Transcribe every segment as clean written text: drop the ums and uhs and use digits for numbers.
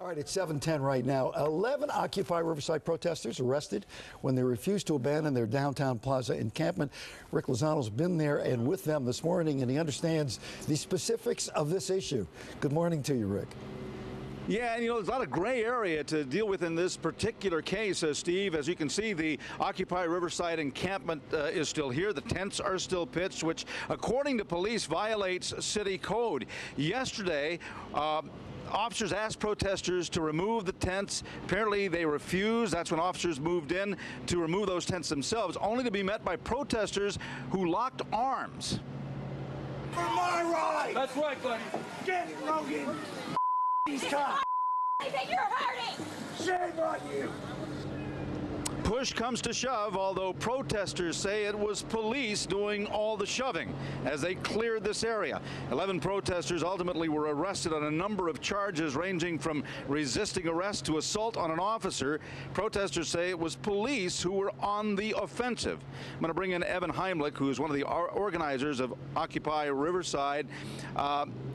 All right, it's 7:10 right now. 11 Occupy Riverside protesters arrested when they refused to abandon their downtown plaza encampment. Rick Lozano's been there and with them this morning, and he understands the specifics of this issue. Good morning to you, Rick. Yeah, and there's a lot of gray area to deal with in this particular case, Steve. As you can see, the Occupy Riverside encampment is still here. The tents are still pitched, which, according to police, violates city code. Yesterday, officers asked protesters to remove the tents. Apparently, they refused. That's when officers moved in to remove those tents themselves, only to be met by protesters who locked arms. For my right! That's right, buddy. Get it, Logan! These cops! You're hurting! Shame on you! Push comes to shove, although protesters say it was police doing all the shoving as they cleared this area. 11 protesters ultimately were arrested on a number of charges ranging from resisting arrest to assault on an officer. Protesters say it was police who were on the offensive. I'm going to bring in Evan Heimlich, who is one of the organizers of Occupy Riverside.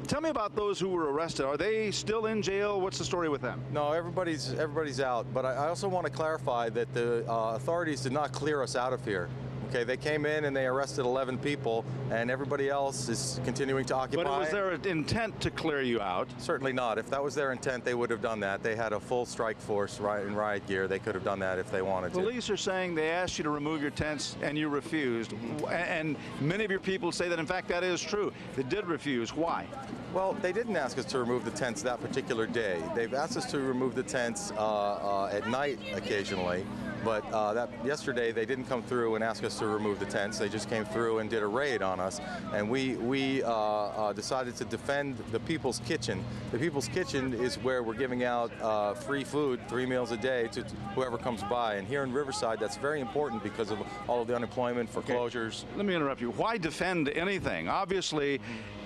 Tell me about those who were arrested. Are they still in jail? What's the story with them? No, everybody's out. But I also want to clarify that the authorities did not clear us out of here. Okay, they came in and they arrested 11 people, and everybody else is continuing to occupy. But was there an intent to clear you out? Certainly not. If that was their intent, they would have done that. They had a full strike force in riot gear. They could have done that if they wanted to. Police are saying they asked you to remove your tents and you refused. And many of your people say that, in fact, that is true. They did refuse. Why? Well, they didn't ask us to remove the tents that particular day. They've asked us to remove the tents at night occasionally. But yesterday they didn't come through and ask us to remove the tents. They just came through and did a raid on us. And we decided to defend the People's Kitchen. The People's Kitchen is where we're giving out free food, 3 meals a day, to whoever comes by. And here in Riverside, that's very important because of all of the unemployment, foreclosures. Okay. Let me interrupt you. Why defend anything? Obviously,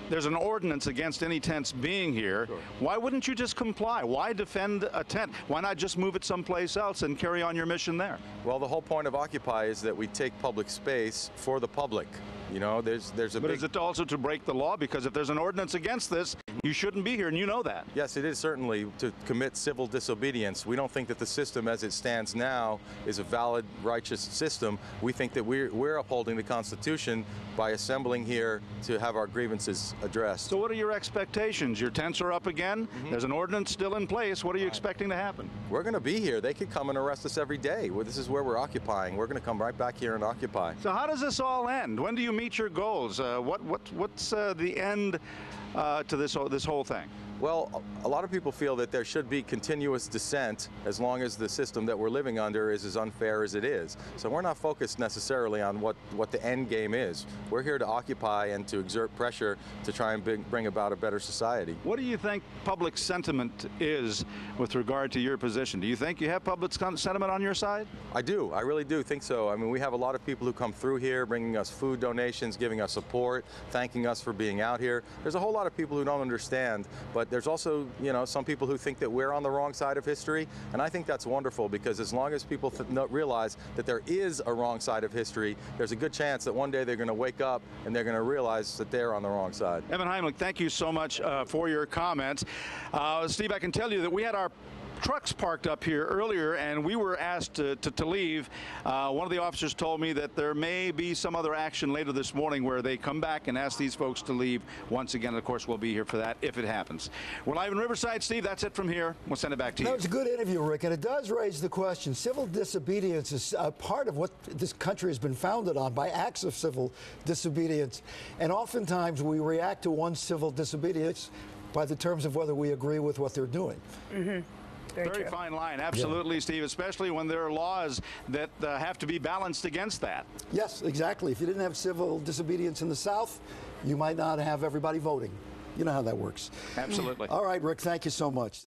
there's an ordinance against any tents being here. Sure. Why wouldn't you just comply? Why defend a tent? Why not just move it someplace else and carry on your mission there? Well, the whole point of Occupy is that we take public space for the public. You know, there's a But is it also to break the law? Because if there's an ordinance against this, you shouldn't be here, and you know that. Yes, it is certainly to commit civil disobedience. We don't think that the system as it stands now is a valid, righteous system. We think that we're upholding the Constitution by assembling here to have our grievances addressed. So what are your expectations? Your tents are up again. There's an ordinance still in place. What are you expecting to happen? We're going to be here. They could come and arrest us every day. This is where we're occupying. We're going to come right back here and occupy. So how does this all end? When do you meet your goals? What's the end to this whole thing? Well, a lot of people feel that there should be continuous dissent as long as the system that we're living under is as unfair as it is. So we're not focused necessarily on what the end game is. We're here to occupy and to exert pressure to try and bring about a better society. What do you think public sentiment is with regard to your position? Do you think you have public sentiment on your side? I do. I really do think so. I mean, we have a lot of people who come through here bringing us food donations, giving us support, thanking us for being out here. There's a whole lot of people who don't understand, but there's also, some people who think that we're on the wrong side of history, and I think that's wonderful because as long as people realize that there is a wrong side of history, there's a good chance that one day they're going to wake up and they're going to realize that they're on the wrong side. Evan Heimlich, thank you so much for your comments. Steve, I can tell you that we had our trucks parked up here earlier and we were asked to leave. One of the officers told me that there may be some other action later this morning where they come back and ask these folks to leave once again. Of course, we'll be here for that if it happens. We're live in Riverside. Steve, that's it from here. We'll send it back to you. That was a good interview, Rick, and it does raise the question. Civil disobedience is part of what this country has been founded on, by acts of civil disobedience. And oftentimes we react to one civil disobedience by the terms of whether we agree with what they're doing. Very fine line, absolutely, yeah. Steve, especially when there are laws that have to be balanced against that. Yes, exactly. If you didn't have civil disobedience in the South, you might not have everybody voting. You know how that works. Absolutely. All right, Rick, thank you so much.